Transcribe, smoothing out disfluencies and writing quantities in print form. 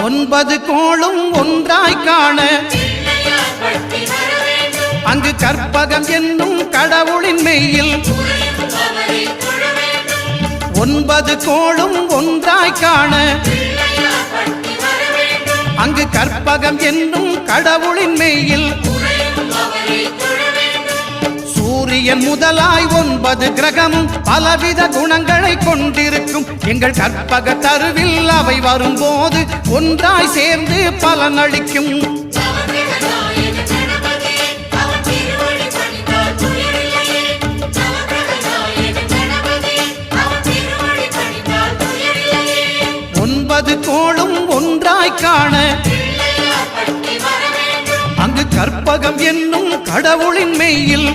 9 கோளும் ஒன்றாய் காண அங்கு கற்பகம் என்னும் கடவுளின் மெய்யில் 9 கோளும் ஒன்றாய் காண அங்கு கற்பகம் என்னும் கடவுளின் மெய்யில் சூரியன் முதலாய் 9 கிரகமும் பலவித குணங்களை கொண்டிருக்கும் எங்கள் கற்பக தருவில் அவை வரும்போது ஒன்றாய் சேர்ந்து பலனளிக்கும். கோளும் ஒன்றாய் காண அங்கு கற்பகம் என்னும் கடவுளின் மெய்யில்